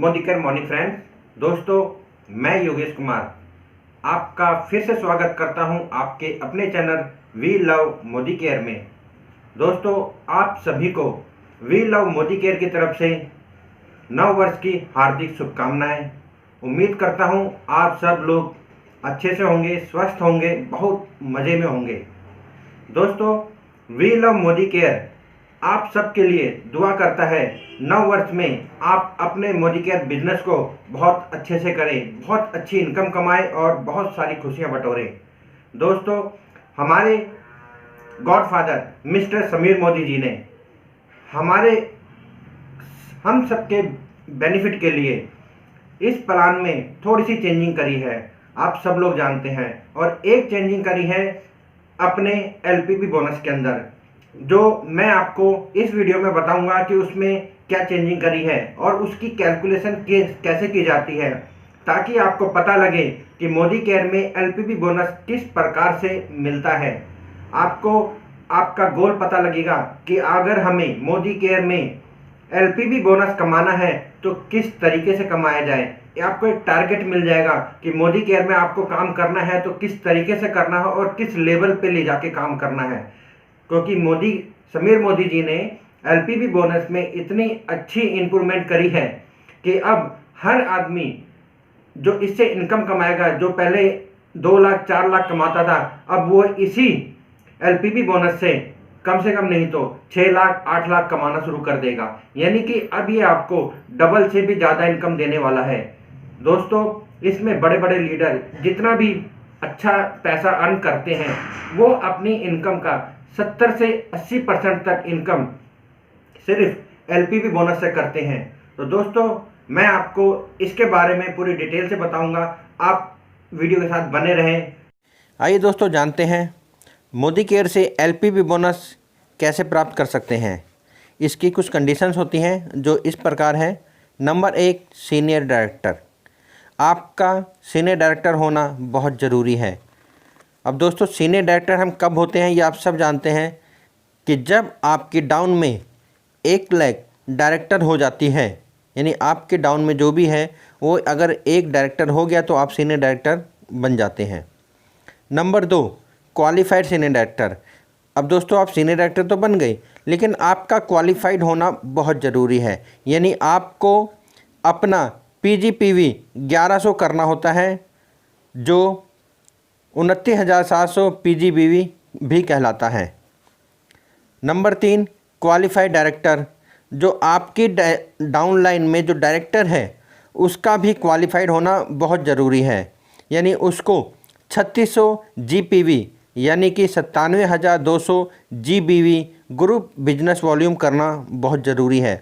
Modikar morning friends. दोस्तों, मैं योगेश कुमार आपका फिर से स्वागत करता हूं आपके अपने channel we love Modicare में। दोस्तों, आप सभी को वी लव मोदी केयर की तरफ से नव वर्ष की हार्दिक शुभकामनाएं। उम्मीद करता हूं आप सब लोग अच्छे से होंगे, स्वस्थ होंगे, बहुत मज़े में होंगे। दोस्तों, वी लव मोदी केयर आप सबके लिए दुआ करता है नव वर्ष में आप अपने मोदी केयर बिजनेस को बहुत अच्छे से करें, बहुत अच्छी इनकम कमाएं और बहुत सारी खुशियां बटोरें। दोस्तों, हमारे गॉडफादर मिस्टर समीर मोदी जी ने हम सबके बेनिफिट के लिए इस प्लान में थोड़ी सी चेंजिंग करी है, आप सब लोग जानते हैं। और एक चेंजिंग करी है अपने एलपीपी बोनस के अंदर, जो मैं आपको इस वीडियो में बताऊंगा कि उसमें क्या चेंजिंग करी है और उसकी कैलकुलेशन कैसे की जाती है, ताकि आपको पता लगे कि मोदी केयर में एलपीपी बोनस किस प्रकार से मिलता है। आपको आपका गोल पता लगेगा कि अगर हमें मोदी केयर में एलपीपी बोनस कमाना है तो किस तरीके से कमाया जाए। आपको एक टारगेट मिल जाएगा कि मोदी केयर में आपको काम करना है तो किस तरीके से करना है और किस लेवल पे ले जाके काम करना है। क्योंकि समीर मोदी जी ने एलपीपी बोनस में इतनी अच्छी इंप्रूवमेंट करी है कि अब हर आदमी जो इससे इनकम कमाएगा, जो पहले 2 लाख 4 लाख कमाता था, अब वो इसी एलपीपी बोनस से कम नहीं तो 6 लाख 8 लाख कमाना शुरू कर देगा। यानी कि अब ये आपको डबल से भी ज़्यादा इनकम देने वाला है। दोस्तों, इसमें बड़े बड़े लीडर जितना भी अच्छा पैसा अर्न करते हैं वो अपनी इनकम का 70 से 80% तक इनकम सिर्फ एलपीपी बोनस से करते हैं। तो दोस्तों, मैं आपको इसके बारे में पूरी डिटेल से बताऊंगा, आप वीडियो के साथ बने रहें। आइए दोस्तों, जानते हैं मोदी केयर से एलपीपी बोनस कैसे प्राप्त कर सकते हैं। इसकी कुछ कंडीशंस होती हैं जो इस प्रकार हैं। Number 1, senior director. आपका सीनियर डायरेक्टर होना बहुत ज़रूरी है। अब दोस्तों, सीनियर डायरेक्टर हम कब होते हैं ये आप सब जानते हैं कि जब आपकी डाउन में 1 लाख डायरेक्टर हो जाती है, यानी आपके डाउन में जो भी है वो अगर 1 डायरेक्टर हो गया तो आप सीनियर डायरेक्टर बन जाते हैं। Number 2, qualified senior director. अब दोस्तों, आप सीनियर डायरेक्टर तो बन गए, लेकिन आपका क्वालिफाइड होना बहुत ज़रूरी है। यानी आपको अपना पीजीपीवी 1100 करना होता है, जो 29,700 पीजीपीवी भी कहलाता है। Number 3, qualified director. जो आपकी डाउनलाइन में जो डायरेक्टर है उसका भी क्वालिफाइड होना बहुत ज़रूरी है। यानी उसको 3600 जीपीवी यानी कि 97,200 जीबीवी ग्रुप बिजनेस वॉल्यूम करना बहुत ज़रूरी है।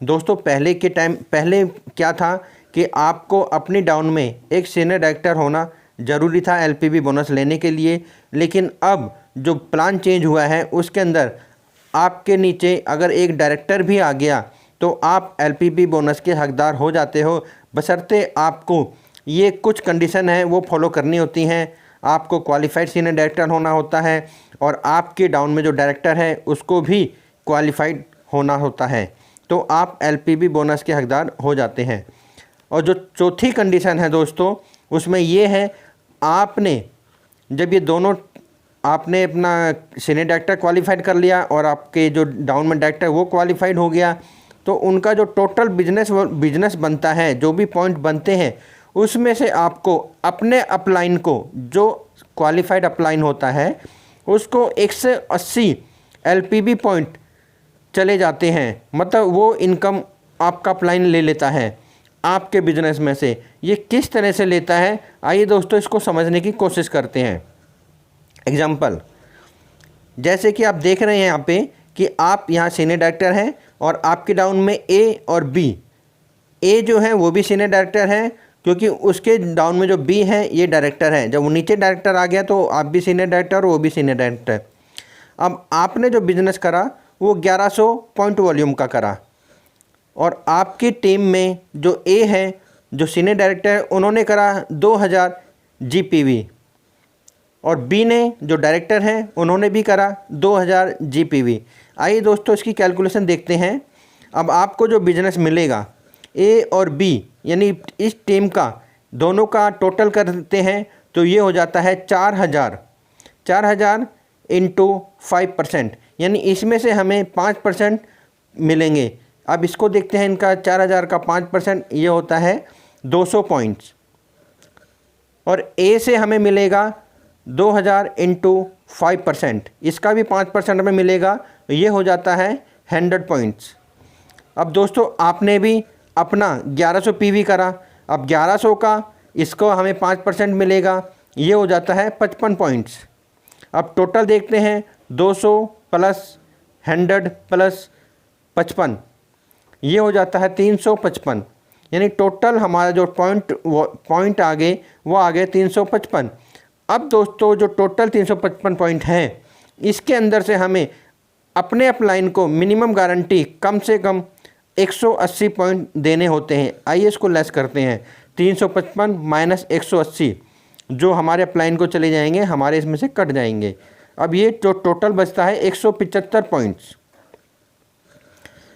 दोस्तों, पहले क्या था कि आपको अपनी डाउन में एक सीनियर डायरेक्टर होना ज़रूरी था एलपीपी बोनस लेने के लिए, लेकिन अब जो प्लान चेंज हुआ है उसके अंदर आपके नीचे अगर एक डायरेक्टर भी आ गया तो आप एलपीपी बोनस के हकदार हो जाते हो, बशर्ते आपको ये कुछ कंडीशन है वो फॉलो करनी होती हैं। आपको क्वालिफाइड सीनियर डायरेक्टर होना होता है और आपके डाउन में जो डायरेक्टर है उसको भी क्वालिफाइड होना होता है, तो आप एलपीपी बोनस के हकदार हो जाते हैं। और जो चौथी कंडीशन है दोस्तों, उसमें ये है, आपने जब ये दोनों आपने अपना सीनियर डायरेक्टर क्वालिफाइड कर लिया और आपके जो डाउन में डायरेक्टर वो क्वालिफाइड हो गया, तो उनका जो टोटल बिजनेस बनता है, जो भी पॉइंट बनते हैं, उसमें से आपको अपने अपलाइन को, जो क्वालिफाइड अपलाइन होता है उसको 180 एलपीबी पॉइंट चले जाते हैं। मतलब वो इनकम आपका अपलाइन ले लेता है आपके बिजनेस में से। ये किस तरह से लेता है, आइए दोस्तों इसको समझने की कोशिश करते हैं। एग्जाम्पल, जैसे कि आप देख रहे हैं यहाँ पे कि आप यहाँ सीनियर डायरेक्टर हैं और आपके डाउन में ए और बी। ए जो है वो भी सीनियर डायरेक्टर है क्योंकि उसके डाउन में जो बी है ये डायरेक्टर है। जब वो नीचे डायरेक्टर आ गया तो आप भी सीनियर डायरेक्टर और वो भी सीनियर डायरेक्टर। अब आपने जो बिजनेस करा वो 1100 पॉइंट वॉल्यूम का करा और आपकी टीम में जो ए है, जो सीनियर डायरेक्टर है, उन्होंने करा 2000 जीपीवी और बी ने जो डायरेक्टर हैं उन्होंने भी करा 2000 जीपीवी। आइए दोस्तों इसकी कैलकुलेशन देखते हैं। अब आपको जो बिजनेस मिलेगा ए और बी यानी इस टीम का दोनों का टोटल करते हैं तो ये हो जाता है 4,000 इंटू 5%, यानी इसमें से हमें 5% मिलेंगे। अब इसको देखते हैं, इनका 4,000 का 5% ये होता है 200 पॉइंट्स, और ए से हमें मिलेगा 2,000 इंटू 5%, इसका भी 5% हमें मिलेगा, तो ये हो जाता है 100 पॉइंट्स। अब दोस्तों आपने भी अपना 1100 पीवी करा, अब 1100 का इसको हमें 5% मिलेगा, ये हो जाता है 55 पॉइंट्स। अब टोटल देखते हैं, 200 प्लस 100 प्लस 55, ये हो जाता है 355, यानी टोटल हमारा जो पॉइंट आ गए वो आ गए 355। अब दोस्तों जो टोटल 355 पॉइंट हैं, इसके अंदर से हमें अपने अपलाइन को मिनिमम गारंटी कम से कम 180 पॉइंट देने होते हैं। आइए इसको लेस करते हैं, 355 माइनस 180 जो हमारे अपलाइन को चले जाएंगे, हमारे इसमें से कट जाएंगे। अब ये जो टोटल बचता है 175 पॉइंट्स।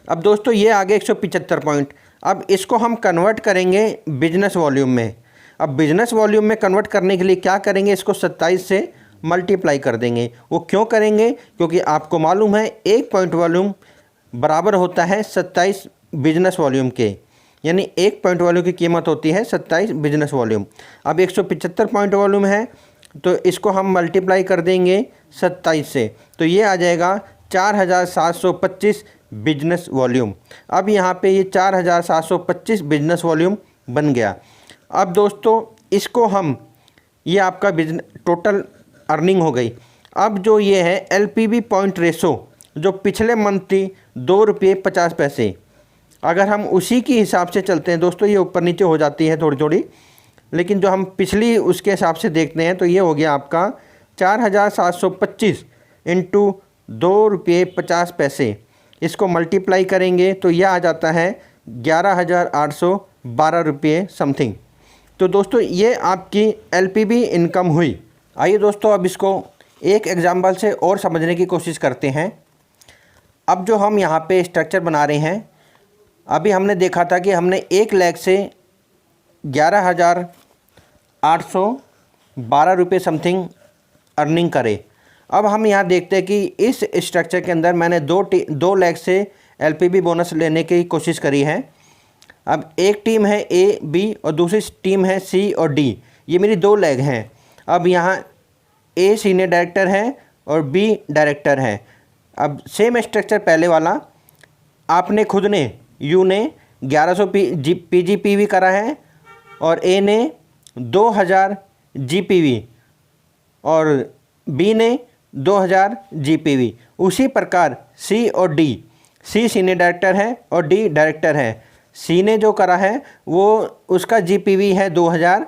अब दोस्तों ये आगे 175 पॉइंट, अब इसको हम कन्वर्ट करेंगे बिजनेस वॉल्यूम में। अब बिजनेस वॉल्यूम में कन्वर्ट करने के लिए क्या करेंगे, इसको 27 से मल्टीप्लाई कर देंगे। वो क्यों करेंगे, क्योंकि आपको मालूम है 1 पॉइंट वॉल्यूम बराबर होता है 27 बिजनेस वॉल्यूम के, यानी 1 पॉइंट वॉल्यूम की कीमत होती है 27 बिजनेस वॉल्यूम। अब 175 पॉइंट वॉल्यूम है तो इसको हम मल्टीप्लाई कर देंगे 27 से, तो ये आ जाएगा 4,725 बिजनेस वॉल्यूम। अब यहाँ पे ये 4,725 बिजनेस वॉल्यूम बन गया। अब दोस्तों इसको हम, ये आपका बिजनेस टोटल अर्निंग हो गई। अब जो ये है एलपीवी पॉइंट रेशो जो पिछले मंथ थी 2 रुपये 50 पैसे, अगर हम उसी के हिसाब से चलते हैं दोस्तों, ये ऊपर नीचे हो जाती है थोड़ी थोड़ी, लेकिन जो हम पिछली उसके हिसाब से देखते हैं तो ये हो गया आपका 4,725 इंटू 2 रुपये 50 पैसे। इसको मल्टीप्लाई करेंगे तो यह आ जाता है 11,812 रुपये समथिंग। तो दोस्तों ये आपकी एलपीवी इनकम हुई। आइए दोस्तों अब इसको एक एग्जाम्पल से और समझने की कोशिश करते हैं। अब जो हम यहाँ पे स्ट्रक्चर बना रहे हैं, अभी हमने देखा था कि हमने 1 लाख से 11,812 रुपये समथिंग अर्निंग करे। अब हम यहाँ देखते हैं कि इस स्ट्रक्चर के अंदर मैंने 2 लाख से एलपीवी बोनस लेने की कोशिश करी है। अब एक टीम है ए बी और दूसरी टीम है सी और डी, ये मेरी 2 लाख हैं। अब यहाँ ए सीनियर डायरेक्टर है और बी डायरेक्टर है। अब सेम स्ट्रक्चर पहले वाला, आपने खुद ने यू ने 1100 पीजीपीवी करा है और ए ने 2000 जीपीवी और बी ने 2000 जीपीवी। उसी प्रकार सी और डी, सी सीनियर डायरेक्टर है और डी डायरेक्टर है। सी ने जो करा है वो उसका जीपीवी है 2000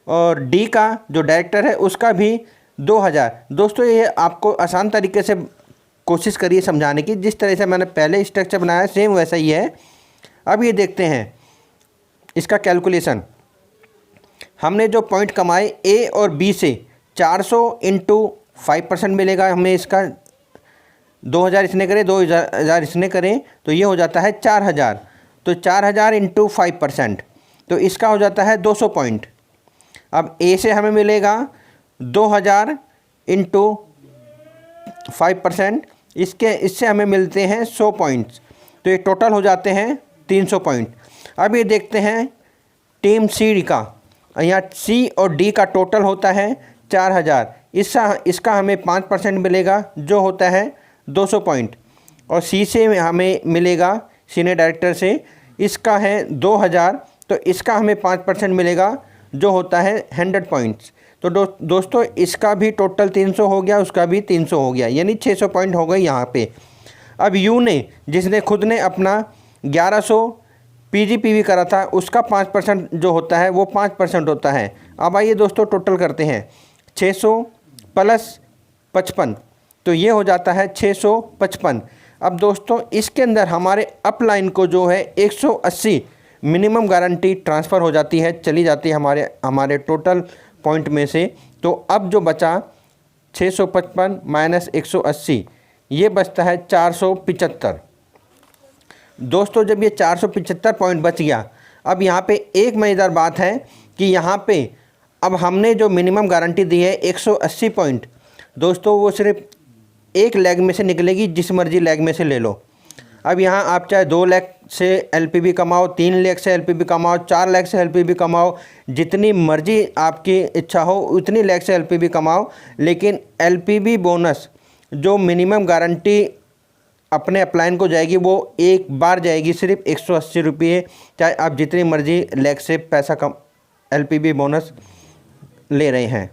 और डी का जो डायरेक्टर है उसका भी 2000। दोस्तों ये आपको आसान तरीके से कोशिश करिए समझाने की, जिस तरह से मैंने पहले स्ट्रक्चर बनाया सेम वैसा ही है। अब ये देखते हैं इसका कैलकुलेशन। हमने जो पॉइंट कमाए ए और बी से 400 इंटू 5% मिलेगा हमें। इसका 2000 इसने करें, 2000 इसने करें, तो ये हो जाता है 4000। तो 4000 इंटू 5%, तो इसका हो जाता है 200 पॉइंट। अब ए से हमें मिलेगा 2000 इंटू 5%, इससे हमें मिलते हैं 100 पॉइंट्स, तो ये टोटल हो जाते हैं 300 पॉइंट। अब ये देखते हैं टीम सी का, यहाँ सी और डी का टोटल होता है 4000, इसका हमें 5% मिलेगा जो होता है 200 पॉइंट, और सी से हमें मिलेगा सीनियर डायरेक्टर से, इसका है 2000, तो इसका हमें 5% मिलेगा जो होता है 100 पॉइंट्स। तो दोस्तों इसका भी टोटल 300 हो गया, उसका भी 300 हो गया, यानी 600 पॉइंट हो गए यहाँ पे। अब यू ने, जिसने खुद ने अपना 1100 पीजीपीवी करा था, उसका 5% जो होता है वो 5% होता है। अब आइए दोस्तों टोटल करते हैं, 600 प्लस 55, तो ये हो जाता है 655। अब दोस्तों इसके अंदर हमारे अपलाइन को जो है 180 मिनिमम गारंटी ट्रांसफ़र हो जाती है, चली जाती है हमारे टोटल पॉइंट में से। तो अब जो बचा 655 माइनस 180, ये बचता है 475। दोस्तों जब ये 475 पॉइंट बच गया, अब यहाँ पे एक मज़ेदार बात है कि यहाँ पे अब हमने जो मिनिमम गारंटी दी है 180 पॉइंट, दोस्तों वो सिर्फ एक लेग में से निकलेगी, जिस मर्जी लेग में से ले लो। अब यहाँ आप चाहे 2 लेग से एलपीवी कमाओ, 3 लेग से एलपीवी कमाओ, 4 लेग से एलपीवी कमाओ, जितनी मर्जी आपकी इच्छा हो उतनी लेग से एलपीवी कमाओ, लेकिन एलपीवी बोनस जो मिनिमम गारंटी अपने अपलाइन को जाएगी वो एक बार जाएगी सिर्फ 180 रुपये, चाहे आप जितनी मर्जी लेग से पैसा कम एलपीवी बोनस ले रहे हैं।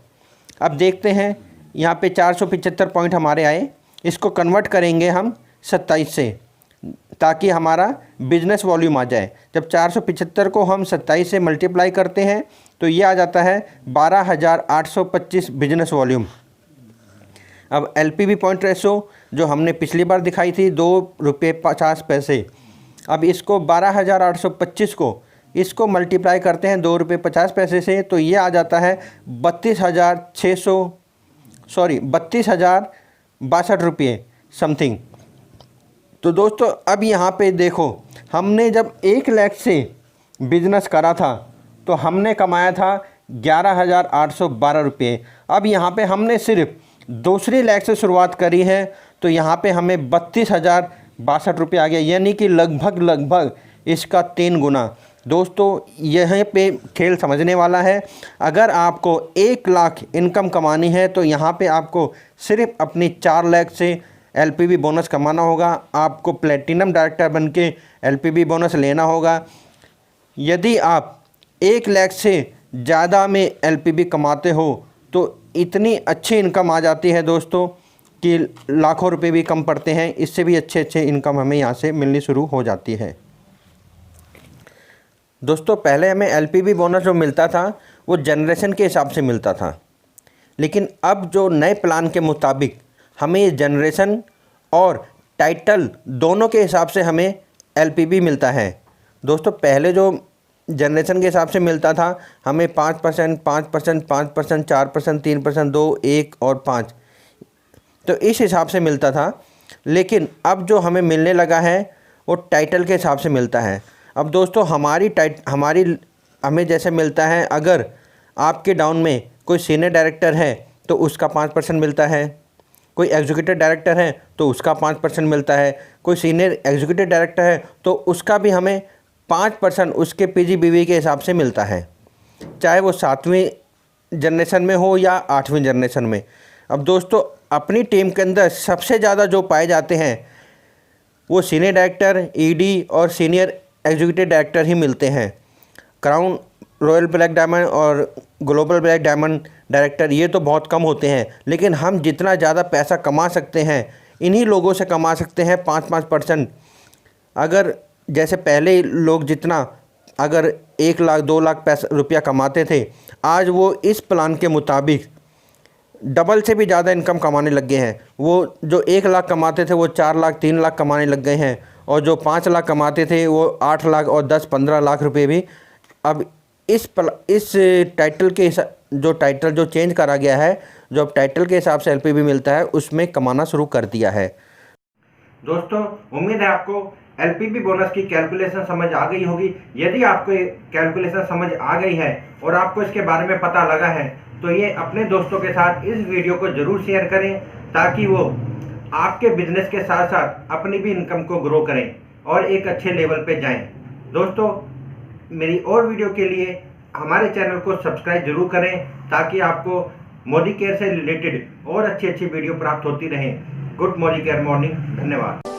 अब देखते हैं यहाँ पे 475 पॉइंट हमारे आए, इसको कन्वर्ट करेंगे हम 27 से, ताकि हमारा बिजनेस वॉल्यूम आ जाए। जब 475 को हम 27 से मल्टीप्लाई करते हैं तो ये आ जाता है 12,825 बिजनेस वॉल्यूम। अब एलपीवी पॉइंट रेशो जो हमने पिछली बार दिखाई थी 2.50 रुपये, अब इसको 12,825 को इसको मल्टीप्लाई करते हैं 2.50 रुपये से, तो ये आ जाता है 32,062 रुपये समथिंग। तो दोस्तों अब यहाँ पे देखो, हमने जब 1 लाख से बिज़नेस करा था तो हमने कमाया था 11,812 रुपये। अब यहाँ पे हमने सिर्फ दूसरी लेग से शुरुआत करी है तो यहाँ पे हमें 32,062 रुपये आ गया, यानी कि लगभग इसका 3 गुना। दोस्तों यहाँ पे खेल समझने वाला है। अगर आपको 1 लाख इनकम कमानी है तो यहाँ पे आपको सिर्फ अपनी 4 लाख से एलपीवी बोनस कमाना होगा। आपको प्लेटिनम डायरेक्टर बनके एलपीवी बोनस लेना होगा। यदि आप 1 लाख से ज़्यादा में एलपीवी कमाते हो तो इतनी अच्छी इनकम आ जाती है दोस्तों कि लाखों रुपए भी कम पड़ते हैं, इससे भी अच्छे इनकम हमें यहाँ से मिलनी शुरू हो जाती है। दोस्तों पहले हमें एलपीवी बोनस जो मिलता था वो जनरेशन के हिसाब से मिलता था, लेकिन अब जो नए प्लान के मुताबिक हमें जनरेशन और टाइटल दोनों के हिसाब से हमें एलपीवी मिलता है। दोस्तों पहले जो जनरेशन के हिसाब से मिलता था हमें 5%, 5%, 5%, 4%, 3%, 2, 1 और 5, तो इस हिसाब से मिलता था। लेकिन अब जो हमें मिलने लगा है वो टाइटल के हिसाब से मिलता है। अब दोस्तों हमें जैसे मिलता है, अगर आपके डाउन में कोई सीनियर डायरेक्टर है तो उसका 5% मिलता है, कोई एग्जीक्यूटिव डायरेक्टर है तो उसका 5% मिलता है, कोई सीनियर एग्जीक्यूटिव डायरेक्टर है तो उसका भी हमें 5% उसके पीजीबीवी के हिसाब से मिलता है, चाहे वो 7वीं जनरेशन में हो या 8वीं जनरेशन में। अब दोस्तों अपनी टीम के अंदर सबसे ज़्यादा जो पाए जाते हैं वो सीनियर डायरेक्टर, ईडी और सीनियर एग्जीक्यूटिव डायरेक्टर ही मिलते हैं। क्राउन, रॉयल ब्लैक डायमंड और ग्लोबल ब्लैक डायमंड डायरेक्टर ये तो बहुत कम होते हैं, लेकिन हम जितना ज़्यादा पैसा कमा सकते हैं इन्हीं लोगों से कमा सकते हैं 5-5%। अगर जैसे पहले लोग जितना अगर 1 लाख 2 लाख रुपया कमाते थे, आज वो इस प्लान के मुताबिक डबल से भी ज़्यादा इनकम कमाने लग गए हैं। वो जो 1 लाख कमाते थे वो 4 लाख 3 लाख कमाने लग गए हैं, और जो 5 लाख कमाते थे वो 8 लाख और 10-15 लाख रुपए भी अब इस टाइटल के टाइटल जो चेंज करा गया है, जो अब टाइटल के हिसाब से एलपीवी मिलता है, उसमें कमाना शुरू कर दिया है। दोस्तों उम्मीद है आपको एलपीवी बोनस की कैलकुलेशन समझ आ गई होगी। यदि आपको ये कैलकुलेशन समझ आ गई है और आपको इसके बारे में पता लगा है तो ये अपने दोस्तों के साथ इस वीडियो को ज़रूर शेयर करें, ताकि वो आपके बिजनेस के साथ साथ अपनी भी इनकम को ग्रो करें और एक अच्छे लेवल पे जाएं। दोस्तों मेरी और वीडियो के लिए हमारे चैनल को सब्सक्राइब जरूर करें, ताकि आपको मोदी केयर से रिलेटेड और अच्छी वीडियो प्राप्त होती रहें। गुड मोदी केयर मॉर्निंग, धन्यवाद।